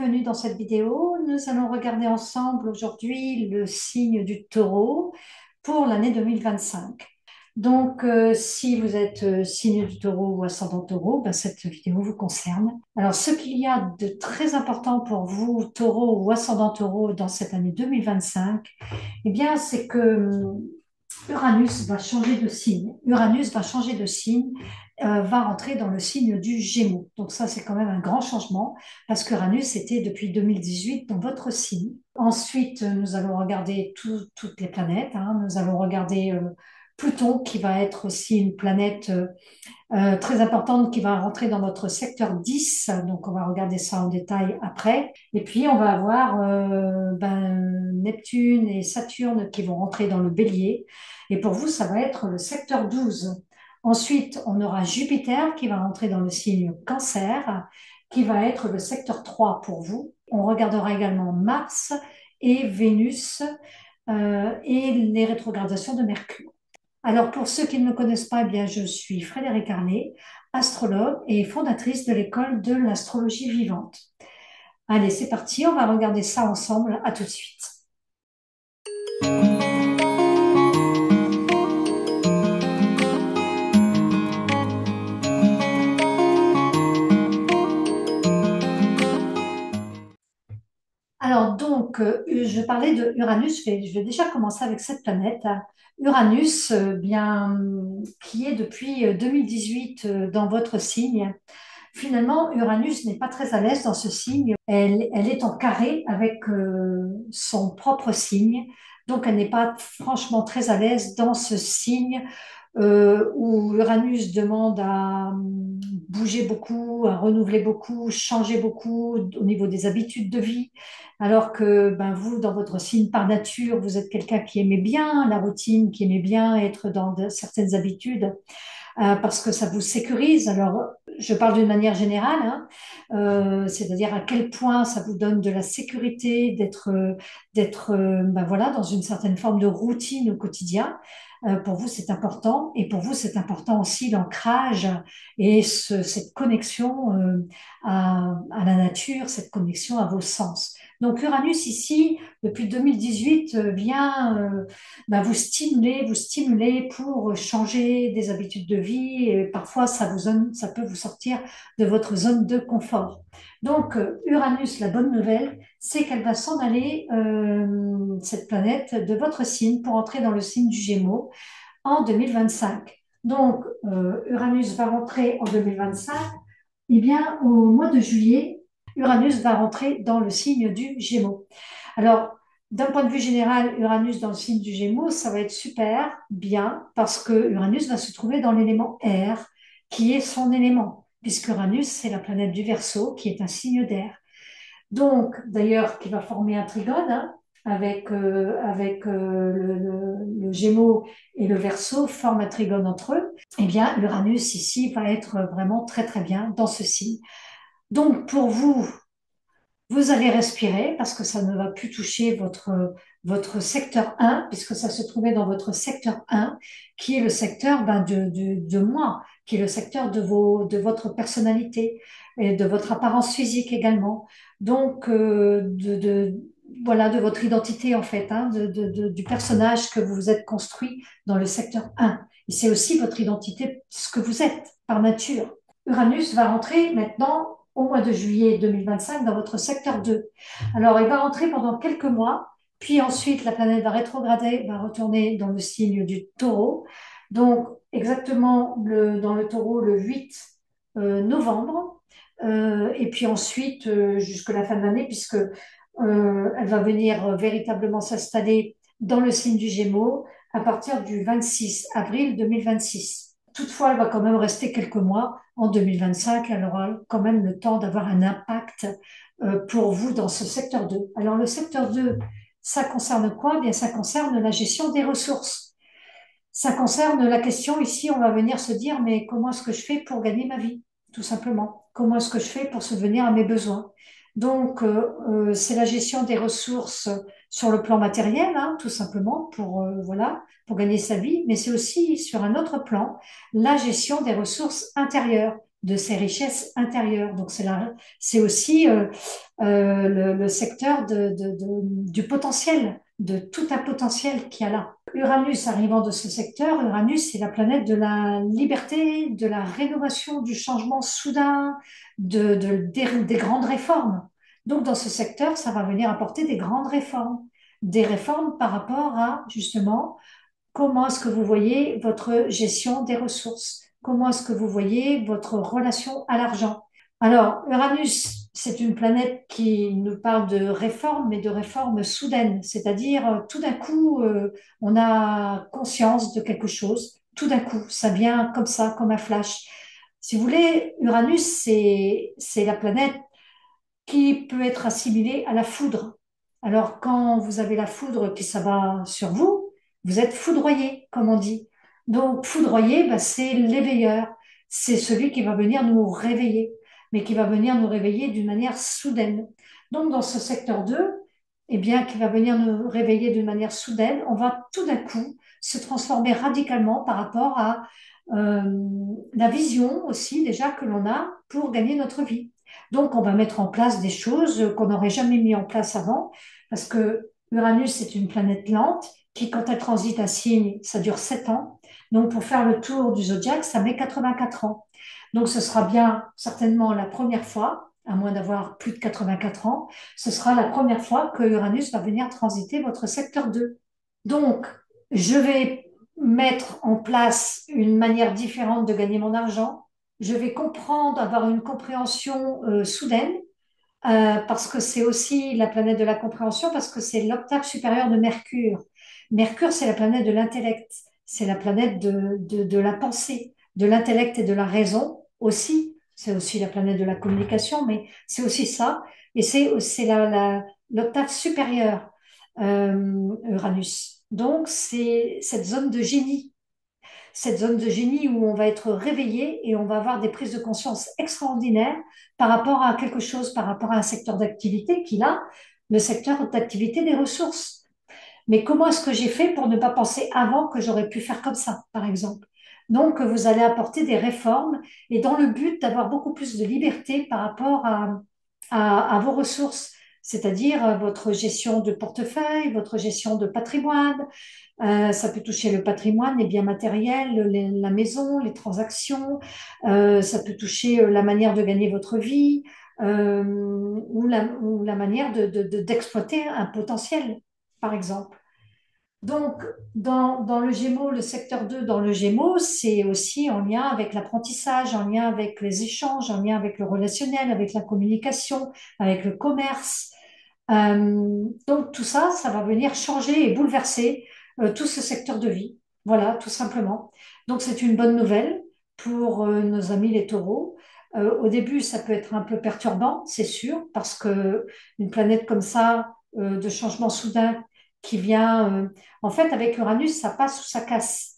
bienvenue dans cette vidéo. Nous allons regarder ensemble aujourd'hui le signe du taureau pour l'année 2025. Donc, si vous êtes signe du taureau ou ascendant taureau, ben, cette vidéo vous concerne. Alors, ce qu'il y a de très important pour vous, taureau ou ascendant taureau, dans cette année 2025, eh bien, c'est que Uranus va changer de signe. Uranus va changer de signe, va rentrer dans le signe du Gémeaux. Donc ça, c'est quand même un grand changement parce qu'Uranus était depuis 2018 dans votre signe. Ensuite, nous allons regarder toutes les planètes, hein. Nous allons regarder Pluton, qui va être aussi une planète très importante qui va rentrer dans votre secteur 10. Donc, on va regarder ça en détail après. Et puis, on va avoir Neptune et Saturne qui vont rentrer dans le Bélier. Et pour vous, ça va être le secteur 12. Ensuite, on aura Jupiter qui va rentrer dans le signe Cancer, qui va être le secteur 3 pour vous. On regardera également Mars et Vénus et les rétrogradations de Mercure. Alors, pour ceux qui ne me connaissent pas, eh bien, je suis Frédéric Arnet, astrologue et fondatrice de l'école de l'astrologie vivante. Allez, c'est parti, on va regarder ça ensemble. À tout de suite. Alors, donc, je parlais de Uranus, je vais déjà commencer avec cette planète. Uranus, qui est depuis 2018 dans votre signe. Finalement, Uranus n'est pas très à l'aise dans ce signe. Elle est en carré avec son propre signe. Donc, elle n'est pas franchement très à l'aise dans ce signe où Uranus demande à bouger beaucoup, à renouveler beaucoup, changer beaucoup au niveau des habitudes de vie. Alors que vous, dans votre signe par nature, vous êtes quelqu'un qui aimait bien la routine, qui aimait bien être dans certaines habitudes parce que ça vous sécurise. Alors, je parle d'une manière générale, hein, c'est-à-dire à quel point ça vous donne de la sécurité d'être voilà, dans une certaine forme de routine au quotidien. Pour vous, c'est important. Et pour vous, c'est important aussi l'ancrage et cette connexion à la nature, cette connexion à vos sens. Donc, Uranus, ici, depuis 2018, vient vous stimuler pour changer des habitudes de vie et parfois ça peut vous sortir de votre zone de confort. Donc, Uranus, la bonne nouvelle, c'est qu'elle va s'en aller, cette planète, de votre signe pour entrer dans le signe du Gémeaux en 2025. Donc, Uranus va rentrer en 2025. Eh bien, au mois de juillet, Uranus va rentrer dans le signe du Gémeaux. Alors, d'un point de vue général, Uranus dans le signe du Gémeaux, ça va être super bien parce que Uranus va se trouver dans l'élément air, qui est son élément, puisque Uranus, c'est la planète du Verseau, qui est un signe d'air. Donc, d'ailleurs, qui va former un trigone hein, avec le Gémeaux et le Verseau forment un trigone entre eux. Eh bien, l'Uranus ici va être vraiment très très bien dans ce signe. Donc, pour vous, vous allez respirer parce que ça ne va plus toucher votre secteur 1, puisque ça se trouvait dans votre secteur 1, qui est le secteur de moi, qui est le secteur de votre personnalité et de votre apparence physique également. Donc, voilà, de votre identité en fait, hein, du personnage que vous vous êtes construit dans le secteur 1. Et c'est aussi votre identité, ce que vous êtes par nature. Uranus va rentrer maintenant au mois de juillet 2025 dans votre secteur 2. Alors, il va rentrer pendant quelques mois, puis ensuite la planète va rétrograder, va retourner dans le signe du taureau. Donc, exactement dans le taureau le 8 novembre. Et puis ensuite, jusque la fin de l'année, puisque elle va venir véritablement s'installer dans le signe du Gémeaux à partir du 26 avril 2026. Toutefois, elle va quand même rester quelques mois en 2025. Elle aura quand même le temps d'avoir un impact pour vous dans ce secteur 2. Alors, le secteur 2, ça concerne quoi? Eh bien, ça concerne la gestion des ressources. Ça concerne la question ici, on va venir se dire, mais comment est-ce que je fais pour gagner ma vie? Tout simplement. Comment est-ce que je fais pour subvenir à mes besoins? Donc, c'est la gestion des ressources sur le plan matériel, hein, tout simplement, voilà, pour gagner sa vie, mais c'est aussi sur un autre plan, la gestion des ressources intérieures, de ses richesses intérieures. Donc c'est aussi le secteur du potentiel, de tout un potentiel qu'il y a là. Uranus arrivant de ce secteur, Uranus c'est la planète de la liberté, de la rénovation, du changement soudain, des grandes réformes. Donc dans ce secteur, ça va venir apporter des grandes réformes, des réformes par rapport à justement comment est-ce que vous voyez votre gestion des ressources, comment est-ce que vous voyez votre relation à l'argent. Alors, Uranus, c'est une planète qui nous parle de réformes, mais de réformes soudaines, c'est-à-dire tout d'un coup, on a conscience de quelque chose, tout d'un coup, ça vient comme ça, comme un flash. Si vous voulez, Uranus, c'est la planète qui peut être assimilée à la foudre. Alors, quand vous avez la foudre qui s'abat sur vous, vous êtes foudroyé, comme on dit. Donc, foudroyé, bah, c'est l'éveilleur. C'est celui qui va venir nous réveiller, mais qui va venir nous réveiller d'une manière soudaine. Donc, dans ce secteur 2, eh bien, qui va venir nous réveiller d'une manière soudaine, on va tout d'un coup se transformer radicalement par rapport à euh, la vision aussi déjà que l'on a pour gagner notre vie. Donc, on va mettre en place des choses qu'on n'aurait jamais mis en place avant, parce que Uranus est une planète lente qui, quand elle transite un signe, ça dure 7 ans. Donc, pour faire le tour du zodiaque, ça met 84 ans. Donc, ce sera bien certainement la première fois, à moins d'avoir plus de 84 ans, ce sera la première fois que Uranus va venir transiter votre secteur 2. Donc, je vais mettre en place une manière différente de gagner mon argent. Je vais comprendre, avoir une compréhension soudaine, parce que c'est aussi la planète de la compréhension, parce que c'est l'octave supérieure de Mercure. Mercure, c'est la planète de l'intellect, c'est la planète de la pensée, de l'intellect et de la raison aussi. C'est aussi la planète de la communication, mais c'est aussi ça. Et c'est l'octave supérieure, Uranus. Donc, c'est cette zone de génie où on va être réveillé et on va avoir des prises de conscience extraordinaires par rapport à quelque chose, par rapport à un secteur d'activité qu'il a, le secteur d'activité des ressources. Mais comment est-ce que j'ai fait pour ne pas penser avant que j'aurais pu faire comme ça, par exemple? Donc, vous allez apporter des réformes et dans le but d'avoir beaucoup plus de liberté par rapport à vos ressources, c'est-à-dire votre gestion de portefeuille, votre gestion de patrimoine, ça peut toucher le patrimoine, les biens matériels, la maison, les transactions. Ça peut toucher la manière de gagner votre vie ou la manière d'exploiter un potentiel, par exemple. Donc, dans le Gémeaux, le secteur 2 dans le Gémeaux, c'est aussi en lien avec l'apprentissage, en lien avec les échanges, en lien avec le relationnel, avec la communication, avec le commerce. Donc tout ça, ça va venir changer et bouleverser tout ce secteur de vie. Voilà, tout simplement. Donc c'est une bonne nouvelle pour nos amis les taureaux. Au début, ça peut être un peu perturbant, c'est sûr, parce que une planète comme ça, de changement soudain qui vient, en fait, avec Uranus, ça passe ou ça casse.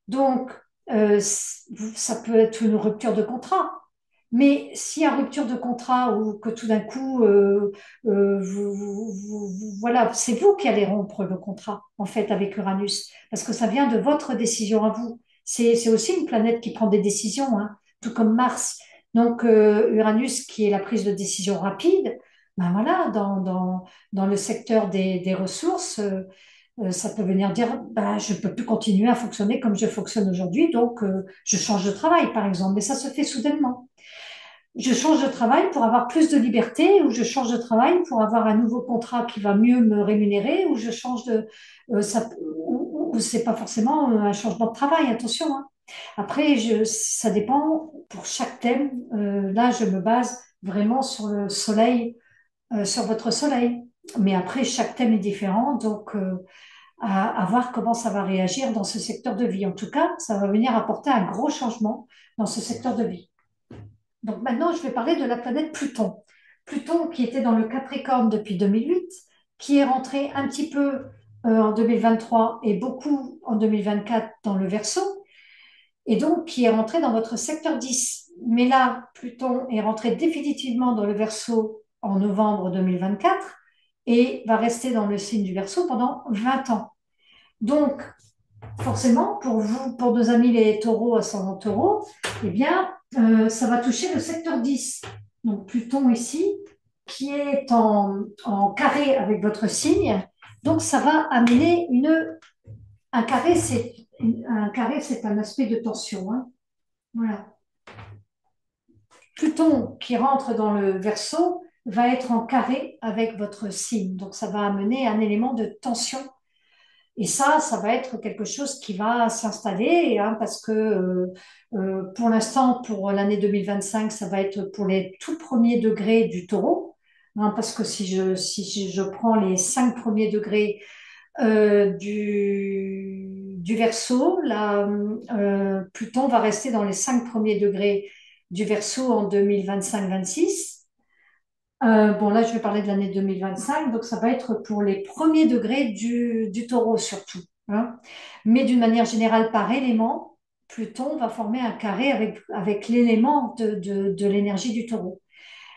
Donc, ça peut être une rupture de contrat. Mais s'il y a rupture de contrat ou que tout d'un coup, voilà, c'est vous qui allez rompre le contrat, en fait, avec Uranus, parce que ça vient de votre décision à vous. C'est aussi une planète qui prend des décisions, hein, tout comme Mars. Donc, Uranus, qui est la prise de décision rapide, ben voilà, dans le secteur des ressources, ça peut venir dire, bah, je ne peux plus continuer à fonctionner comme je fonctionne aujourd'hui, donc je change de travail, par exemple. Mais ça se fait soudainement. Je change de travail pour avoir plus de liberté, ou je change de travail pour avoir un nouveau contrat qui va mieux me rémunérer, ou je change ou c'est pas forcément un changement de travail, attention, hein. Après, ça dépend pour chaque thème. Là, je me base vraiment sur le soleil, sur votre soleil. Mais après, chaque thème est différent, donc à voir comment ça va réagir dans ce secteur de vie. En tout cas, ça va venir apporter un gros changement dans ce secteur de vie. Donc maintenant, je vais parler de la planète Pluton. Pluton qui était dans le Capricorne depuis 2008, qui est rentré un petit peu en 2023 et beaucoup en 2024 dans le Verseau, et donc qui est rentré dans votre secteur 10. Mais là, Pluton est rentré définitivement dans le Verseau en novembre 2024 et va rester dans le signe du Verseau pendant 20 ans. Donc, forcément, pour vous, pour nos amis les taureaux, ascendant taureau, eh bien, ça va toucher le secteur 10. Donc, Pluton ici, qui est en carré avec votre signe. Donc, ça va amener un carré, un carré, c'est un aspect de tension, hein. Voilà. Pluton qui rentre dans le Verseau va être en carré avec votre signe. Donc, ça va amener un élément de tension. Et ça va être quelque chose qui va s'installer, hein, parce que pour l'instant, pour l'année 2025, ça va être pour les tout premiers degrés du taureau, hein, parce que si je prends les 5 premiers degrés du Verseau, là, Pluton va rester dans les 5 premiers degrés du Verseau en 2025-26. Bon, là, je vais parler de l'année 2025, donc ça va être pour les premiers degrés du taureau surtout, hein. Mais d'une manière générale, par élément, Pluton va former un carré avec l'élément de l'énergie du taureau,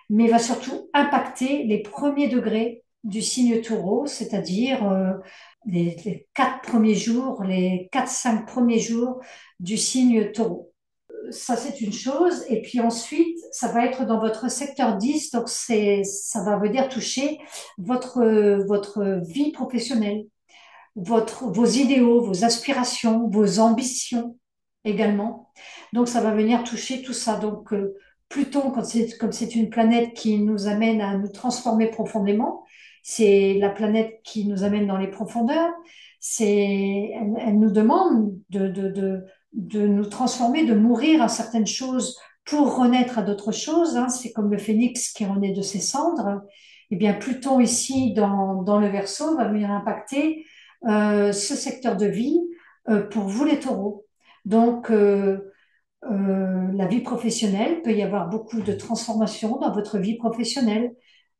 mais va surtout impacter les premiers degrés du signe taureau, c'est-à-dire les 4 premiers jours, les 4, 5 premiers jours du signe taureau. Ça, c'est une chose. Et puis ensuite, ça va être dans votre secteur 10. Donc, ça va venir toucher votre vie professionnelle, vos idéaux, vos aspirations, vos ambitions également. Donc, ça va venir toucher tout ça. Donc, Pluton, comme c'est une planète qui nous amène à nous transformer profondément, c'est la planète qui nous amène dans les profondeurs. Elle nous demande de nous transformer, de mourir à certaines choses pour renaître à d'autres choses, hein. C'est comme le phénix qui renaît de ses cendres. Eh bien, Pluton ici dans le Verseau va venir impacter ce secteur de vie pour vous les taureaux. Donc, la vie professionnelle, peut y avoir beaucoup de transformations dans votre vie professionnelle,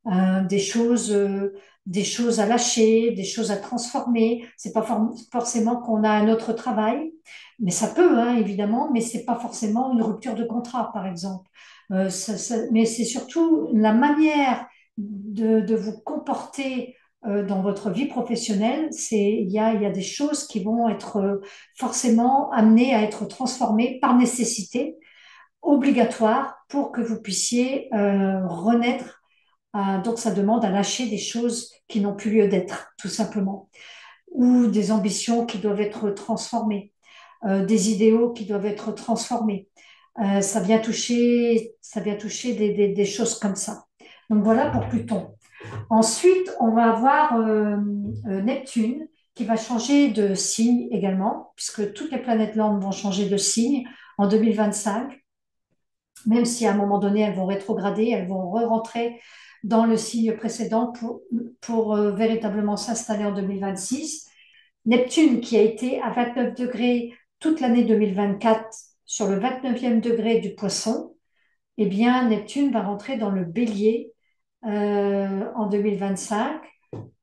euh, des choses, euh, des choses à lâcher, des choses à transformer. C'est pas forcément qu'on a un autre travail, mais ça peut, hein, évidemment, mais c'est pas forcément une rupture de contrat, par exemple. Mais c'est surtout la manière de vous comporter dans votre vie professionnelle. Il y a des choses qui vont être forcément amenées à être transformées par nécessité, obligatoire pour que vous puissiez renaître. Donc, ça demande à lâcher des choses qui n'ont plus lieu d'être, tout simplement, ou des ambitions qui doivent être transformées, des idéaux qui doivent être transformés. Ça vient toucher des choses comme ça. Donc voilà pour Pluton. Ensuite, on va avoir Neptune qui va changer de signe également, puisque toutes les planètes lentes vont changer de signe en 2025, même si à un moment donné elles vont rétrograder, elles vont re-rentrer dans le signe précédent pour véritablement s'installer en 2026. Neptune qui a été à 29 degrés toute l'année 2024 sur le 29e degré du Poisson, eh bien Neptune va rentrer dans le Bélier en 2025.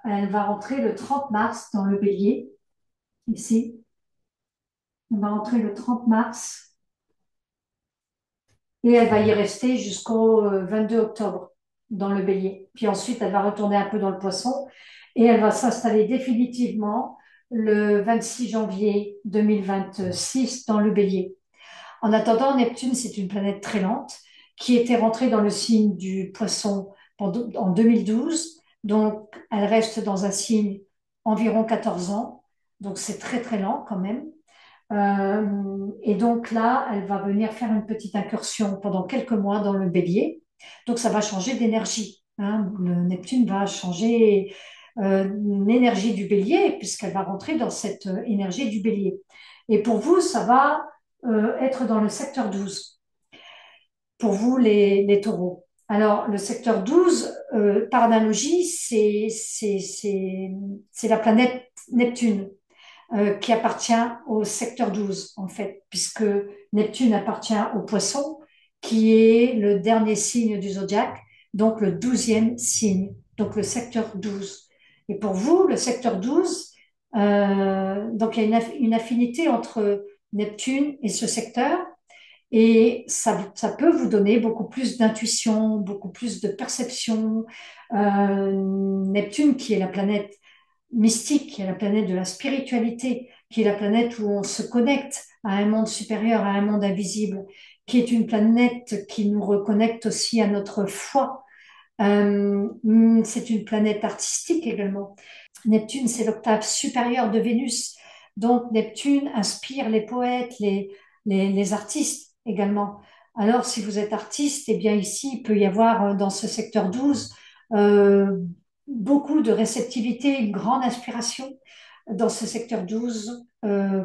Elle va rentrer le 30 mars dans le Bélier, ici. Elle va rentrer le 30 mars et elle va y rester jusqu'au 22 octobre dans le Bélier. Puis ensuite, elle va retourner un peu dans le Poisson et elle va s'installer définitivement le 26 janvier 2026 dans le Bélier. En attendant, Neptune, c'est une planète très lente qui était rentrée dans le signe du Poisson en 2012. Donc, elle reste dans un signe environ 14 ans. Donc, c'est très, très lent quand même. Et donc là, elle va venir faire une petite incursion pendant quelques mois dans le Bélier. Donc, ça va changer d'énergie, hein. Le Neptune va changer l'énergie du Bélier puisqu'elle va rentrer dans cette énergie du Bélier. Et pour vous, ça va être dans le secteur 12, pour vous les taureaux. Alors, le secteur 12, par analogie, c'est la planète Neptune qui appartient au secteur 12, en fait, puisque Neptune appartient au Poisson, qui est le dernier signe du zodiaque, donc le 12e signe, donc le secteur 12. Et pour vous, le secteur 12, donc il y a une affinité entre Neptune et ce secteur, et ça peut vous donner beaucoup plus d'intuition, beaucoup plus de perception. Neptune, qui est la planète mystique, qui est la planète de la spiritualité, qui est la planète où on se connecte à un monde supérieur, à un monde invisible, qui est une planète qui nous reconnecte aussi à notre foi. C'est une planète artistique également. Neptune, c'est l'octave supérieure de Vénus. Donc Neptune inspire les poètes, les artistes également. Alors si vous êtes artiste, eh bien ici, il peut y avoir dans ce secteur 12 euh, beaucoup de réceptivité, une grande inspiration dans ce secteur 12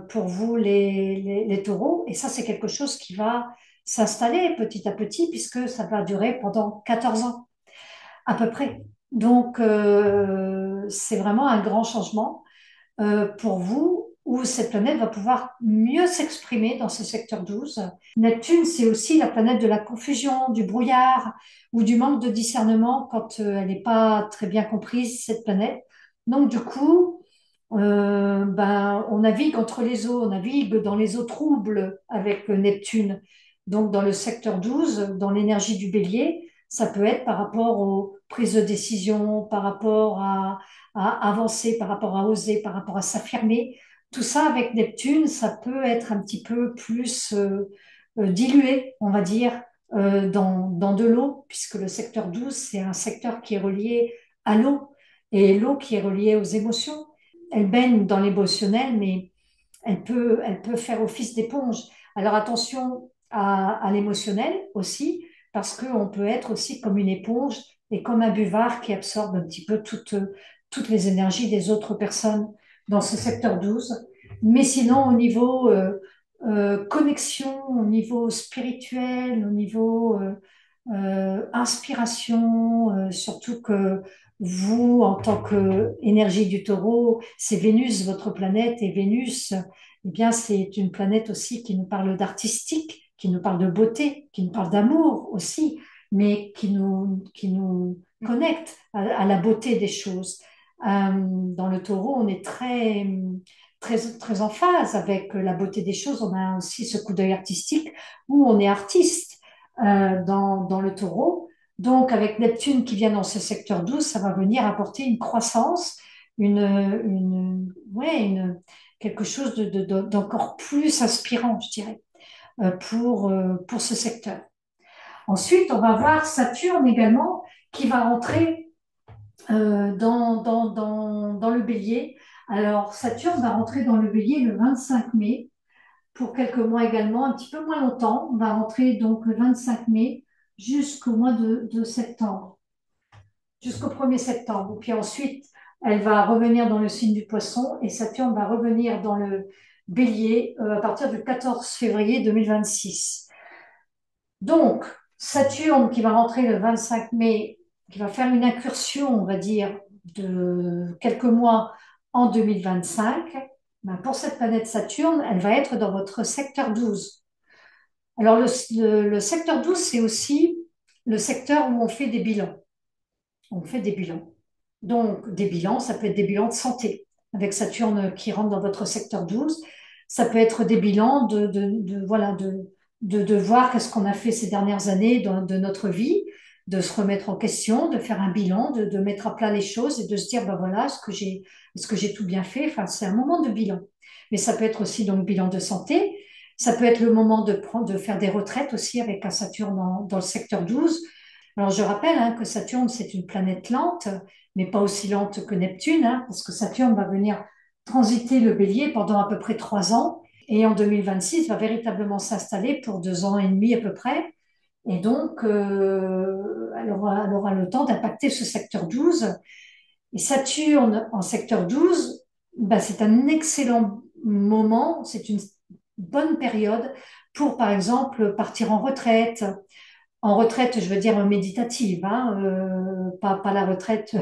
pour vous les taureaux. Et ça, c'est quelque chose qui va s'installer petit à petit puisque ça va durer pendant 14 ans à peu près. Donc, c'est vraiment un grand changement pour vous où cette planète va pouvoir mieux s'exprimer dans ce secteur 12. Neptune, c'est aussi la planète de la confusion, du brouillard ou du manque de discernement quand elle n'est pas très bien comprise, cette planète. Donc, du coup, on navigue entre les eaux, on navigue dans les eaux troubles avec Neptune. Donc, dans le secteur 12, dans l'énergie du bélier, ça peut être par rapport aux prises de décision, par rapport à avancer, par rapport à oser, par rapport à s'affirmer. Tout ça avec Neptune, ça peut être un petit peu plus dilué, on va dire, dans de l'eau, puisque le secteur 12, c'est un secteur qui est relié à l'eau, et l'eau qui est reliée aux émotions. Elle baigne dans l'émotionnel, mais elle peut faire office d'éponge. Alors attention à l'émotionnel aussi, parce qu'on peut être aussi comme une éponge et comme un buvard qui absorbe un petit peu toutes les énergies des autres personnes dans ce secteur 12. Mais sinon, au niveau connexion, au niveau spirituel, au niveau inspiration, surtout que vous, en tant qu'énergie du taureau, c'est Vénus, votre planète, et Vénus, eh bien, c'est une planète aussi qui nous parle d'artistique, qui nous parle de beauté, qui nous parle d'amour aussi, mais qui nous connecte à la beauté des choses. Dans le taureau, on est très en phase avec la beauté des choses. On a aussi ce coup d'œil artistique où on est artiste dans le taureau. Donc, avec Neptune qui vient dans ce secteur 12, ça va venir apporter une croissance, ouais, quelque chose d'encore plus inspirant, je dirais, pour ce secteur. Ensuite, on va voir Saturne également qui va entrer dans le bélier. Alors, Saturne va rentrer dans le bélier le 25 mai pour quelques mois également, un petit peu moins longtemps. On va rentrer donc le 25 mai jusqu'au mois de septembre, jusqu'au 1er septembre. Puis ensuite, elle va revenir dans le signe du poisson et Saturne va revenir dans le bélier à partir du 14 février 2026. Donc, Saturne qui va rentrer le 25 mai, qui va faire une incursion, on va dire, de quelques mois en 2025, ben pour cette planète Saturne, elle va être dans votre secteur 12. Alors, le secteur 12, c'est aussi le secteur où on fait des bilans. On fait des bilans. Donc, des bilans, ça peut être des bilans de santé, avec Saturne qui rentre dans votre secteur 12. Ça peut être des bilans voilà, de voir qu'est-ce qu'on a fait ces dernières années de notre vie, de se remettre en question, de faire un bilan, de mettre à plat les choses et de se dire, ben voilà, est-ce que j'ai tout bien fait? Enfin, c'est un moment de bilan. Mais ça peut être aussi donc bilan de santé. Ça peut être le moment de faire des retraites aussi avec un Saturne dans le secteur 12. Alors, je rappelle hein, que Saturne, c'est une planète lente, mais pas aussi lente que Neptune, hein, parce que Saturne va venir transiter le bélier pendant à peu près 3 ans, et en 2026 va véritablement s'installer pour 2 ans et demi à peu près. Et donc, elle aura le temps d'impacter ce secteur 12. Et Saturne en secteur 12, ben, c'est un excellent moment, c'est une bonne période pour, par exemple, partir en retraite, je veux dire méditative, hein, pas la retraite,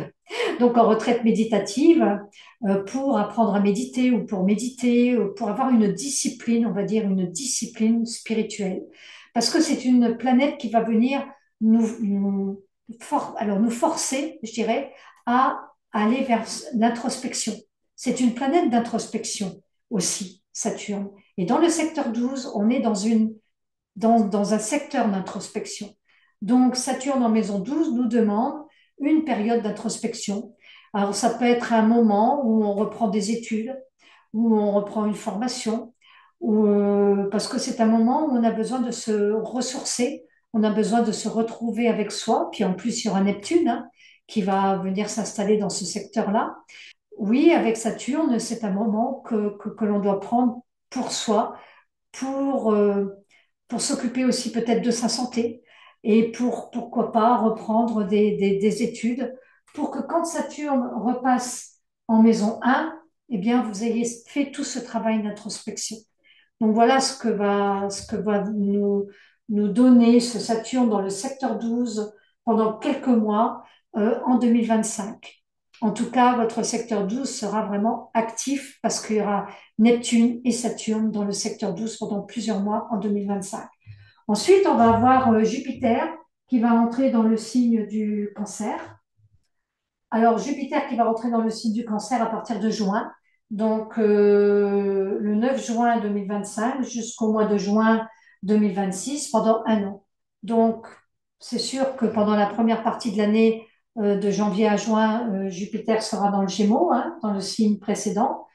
donc en retraite méditative, pour apprendre à méditer ou pour méditer, ou pour avoir une discipline, on va dire une discipline spirituelle. Parce que c'est une planète qui va venir alors nous forcer, je dirais, à aller vers l'introspection. C'est une planète d'introspection aussi, Saturne. Et dans le secteur 12, on est dans un secteur d'introspection. Donc, Saturne en maison 12 nous demande une période d'introspection. Alors, ça peut être un moment où on reprend des études, où on reprend une formation, parce que c'est un moment où on a besoin de se ressourcer, on a besoin de se retrouver avec soi. Puis en plus, il y aura Neptune, hein, qui va venir s'installer dans ce secteur-là. Oui, avec Saturne, c'est un moment que l'on doit prendre pour soi, pour, euh, pour s'occuper aussi peut-être de sa santé et pourquoi pas, reprendre des études pour que quand Saturne repasse en maison 1, eh bien, vous ayez fait tout ce travail d'introspection. Donc voilà ce que va nous donner ce Saturne dans le secteur 12 pendant quelques mois en 2025. En tout cas, votre secteur 12 sera vraiment actif parce qu'il y aura Neptune et Saturne dans le secteur 12 pendant plusieurs mois en 2025. Ensuite, on va avoir Jupiter qui va entrer dans le signe du Cancer. Alors, Jupiter qui va rentrer dans le signe du Cancer à partir de juin. Donc, le 9 juin 2025 jusqu'au mois de juin 2026, pendant un an. Donc, c'est sûr que pendant la première partie de l'année, de janvier à juin, Jupiter sera dans le Gémeaux, hein, dans le signe précédent.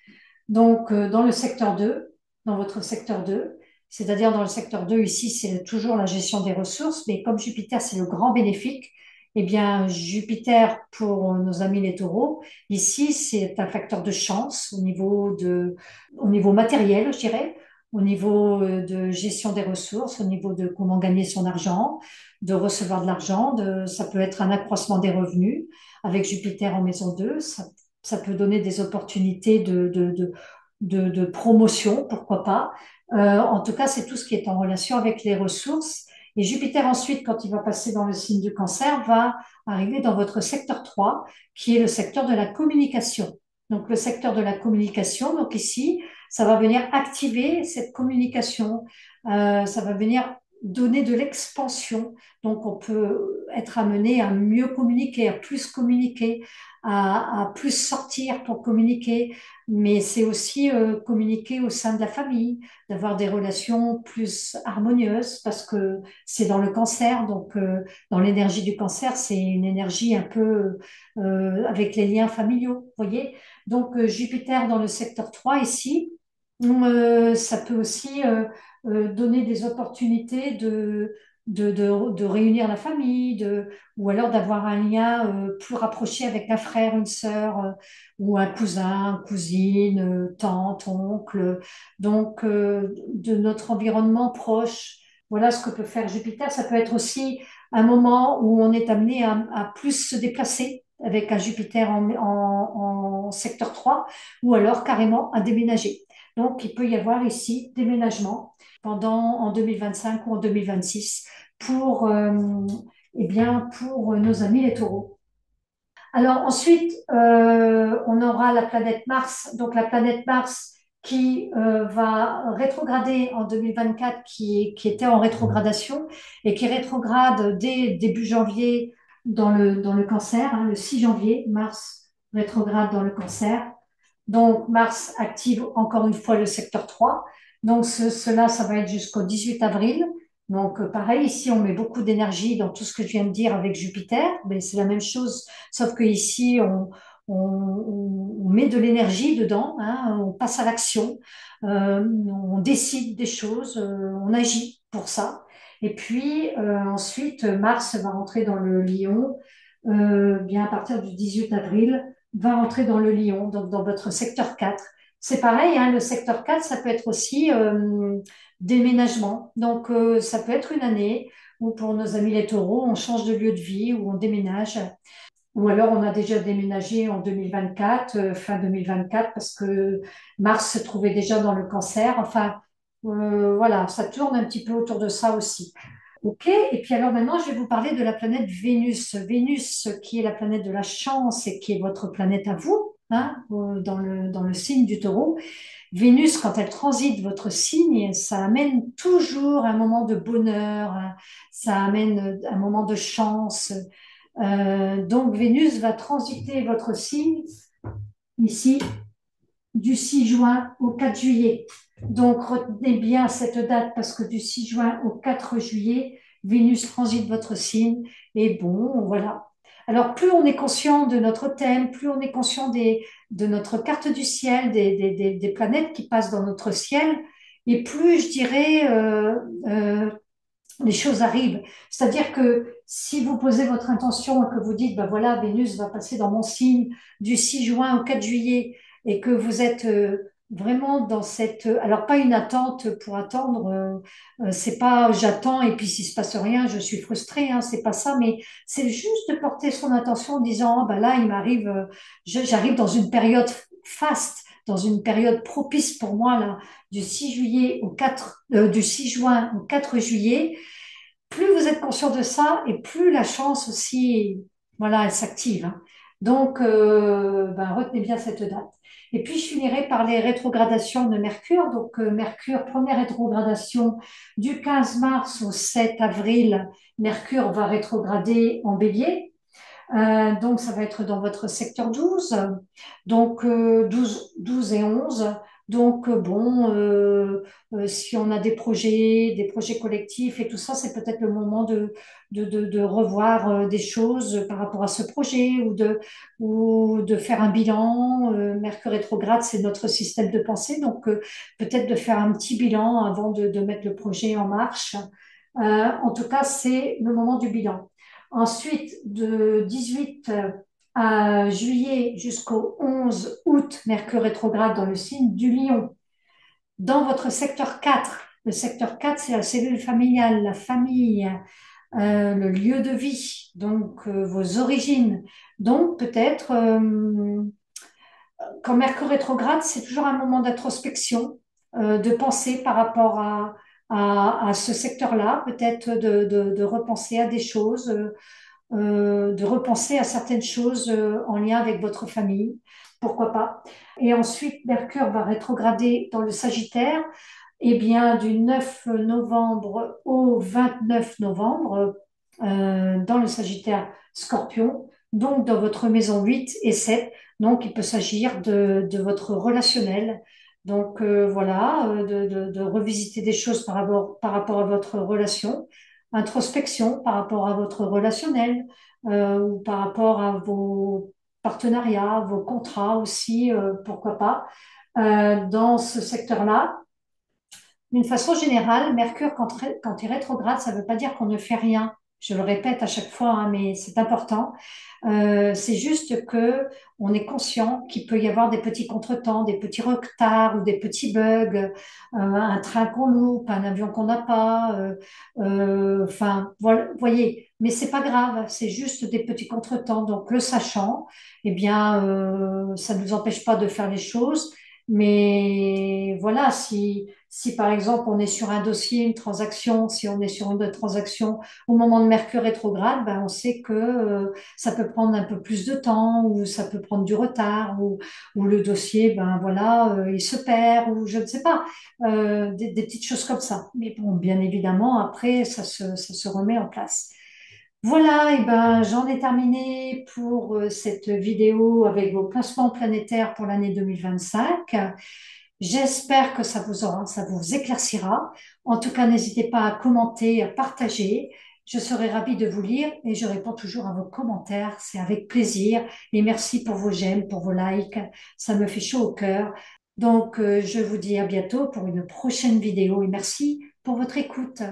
Donc, dans le secteur 2, dans votre secteur 2, c'est-à-dire dans le secteur 2 ici, c'est toujours la gestion des ressources, mais comme Jupiter, c'est le grand bénéfique, eh bien, Jupiter, pour nos amis les taureaux, ici, c'est un facteur de chance au niveau matériel, je dirais, au niveau de gestion des ressources, au niveau de comment gagner son argent, de recevoir de l'argent, ça peut être un accroissement des revenus. Avec Jupiter en maison 2, ça peut donner des opportunités de promotion, pourquoi pas. En tout cas, c'est tout ce qui est en relation avec les ressources. Et Jupiter ensuite, quand il va passer dans le signe du Cancer, va arriver dans votre secteur 3, qui est le secteur de la communication. Donc le secteur de la communication, donc ici, ça va venir activer cette communication, ça va venir donner de l'expansion. Donc on peut être amené à mieux communiquer, à plus communiquer, à plus sortir pour communiquer, mais c'est aussi communiquer au sein de la famille, d'avoir des relations plus harmonieuses, parce que c'est dans le cancer, donc dans l'énergie du cancer, c'est une énergie un peu avec les liens familiaux, vous voyez. Donc Jupiter dans le secteur 3 ici, ça peut aussi donner des opportunités de réunir la famille, ou alors d'avoir un lien plus rapproché avec un frère, une sœur, ou un cousin, cousine, tante, oncle, donc de notre environnement proche. Voilà ce que peut faire Jupiter. Ça peut être aussi un moment où on est amené à plus se déplacer avec un Jupiter en secteur 3, ou alors carrément à déménager. Donc, il peut y avoir ici déménagement en 2025 ou en 2026 pour, eh bien, pour nos amis les taureaux. Alors ensuite, on aura la planète Mars. Donc la planète Mars qui va rétrograder en 2024, qui était en rétrogradation et qui rétrograde dès début janvier dans le cancer, hein, le 6 janvier, Mars rétrograde dans le cancer. Donc Mars active encore une fois le secteur 3. Donc cela, ça va être jusqu'au 18 avril. Donc pareil, ici on met beaucoup d'énergie dans tout ce que je viens de dire avec Jupiter, mais c'est la même chose, sauf que ici on met de l'énergie dedans, hein, on passe à l'action, on décide des choses, on agit pour ça. Et puis ensuite Mars va rentrer dans le Lion, bien à partir du 18 avril va entrer dans le Lion, donc dans votre secteur 4. C'est pareil, hein, le secteur 4, ça peut être aussi déménagement. Donc, ça peut être une année où pour nos amis les taureaux, on change de lieu de vie, où on déménage. Ou alors, on a déjà déménagé en 2024, fin 2024, parce que Mars se trouvait déjà dans le cancer. Enfin, voilà, ça tourne un petit peu autour de ça aussi. OK, et puis alors maintenant, je vais vous parler de la planète Vénus. Vénus, qui est la planète de la chance et qui est votre planète à vous, hein, dans le signe du taureau. Vénus, quand elle transite votre signe, ça amène toujours un moment de bonheur, hein, ça amène un moment de chance. Donc Vénus va transiter votre signe ici du 6 juin au 4 juillet. Donc retenez bien cette date parce que du 6 juin au 4 juillet, Vénus transite votre signe et bon, voilà. Alors, plus on est conscient de notre thème, plus on est conscient de notre carte du ciel, des planètes qui passent dans notre ciel, et plus, je dirais, les choses arrivent. C'est-à-dire que si vous posez votre intention et que vous dites, ben voilà, Vénus va passer dans mon signe du 6 juin au 4 juillet, et que vous êtes vraiment dans cette... alors, pas une attente pour attendre, c'est pas j'attends et puis s'il se passe rien, je suis frustrée, hein, c'est pas ça, mais c'est juste de porter son attention en disant, ah, ben là, il m'arrive, j'arrive dans une période faste, dans une période propice pour moi, là, du 6 juillet au 4, du 6 juin au 4 juillet. Plus vous êtes conscient de ça et plus la chance aussi, voilà, elle s'active, hein. Donc, ben, retenez bien cette date. Et puis, je finirai par les rétrogradations de Mercure. Donc, Mercure, première rétrogradation du 15 mars au 7 avril. Mercure va rétrograder en Bélier. Donc, ça va être dans votre secteur 12, donc 12 et 11. Donc, bon, si on a des projets collectifs et tout ça, c'est peut-être le moment de revoir des choses par rapport à ce projet ou de faire un bilan. Mercure rétrograde, c'est notre système de pensée, donc peut-être de faire un petit bilan avant de mettre le projet en marche. En tout cas, c'est le moment du bilan. Ensuite, de 18 à juillet jusqu'au 11 août, Mercure rétrograde dans le signe du Lion. Dans votre secteur 4, le secteur 4, c'est la cellule familiale, la famille, le lieu de vie, donc vos origines. Donc peut-être, quand Mercure rétrograde, c'est toujours un moment d'introspection, de penser par rapport à ce secteur-là, peut-être de repenser à des choses, de repenser à certaines choses en lien avec votre famille, pourquoi pas. Et ensuite, Mercure va rétrograder dans le Sagittaire, et bien du 9 novembre au 29 novembre, dans le Sagittaire Scorpion, donc dans votre maison 8 et 7. Donc, il peut s'agir de votre relationnel. Donc, voilà, de revisiter des choses par rapport à votre relation, introspection par rapport à votre relationnel, ou par rapport à vos partenariats, vos contrats aussi, pourquoi pas, dans ce secteur-là. D'une façon générale, Mercure, quand il rétrograde, ça ne veut pas dire qu'on ne fait rien. Je le répète à chaque fois, hein, mais c'est important. C'est juste que on est conscient qu'il peut y avoir des petits contretemps, des petits retards ou des petits bugs, un train qu'on loupe, un avion qu'on n'a pas. Enfin, voilà, voyez. Mais c'est pas grave, c'est juste des petits contretemps. Donc, le sachant, eh bien, ça ne nous empêche pas de faire les choses. Mais voilà, si par exemple on est sur un dossier, une transaction, si on est sur une transaction au moment de Mercure rétrograde, ben on sait que ça peut prendre un peu plus de temps ou ça peut prendre du retard ou le dossier, ben voilà, il se perd ou je ne sais pas, des petites choses comme ça. Mais bon, bien évidemment, après, ça se remet en place. Voilà, et ben j'en ai terminé pour cette vidéo avec vos placements planétaires pour l'année 2025. J'espère que ça vous éclaircira. En tout cas, n'hésitez pas à commenter, à partager. Je serai ravie de vous lire et je réponds toujours à vos commentaires. C'est avec plaisir. Et merci pour vos j'aime, pour vos likes. Ça me fait chaud au cœur. Donc, je vous dis à bientôt pour une prochaine vidéo et merci pour votre écoute.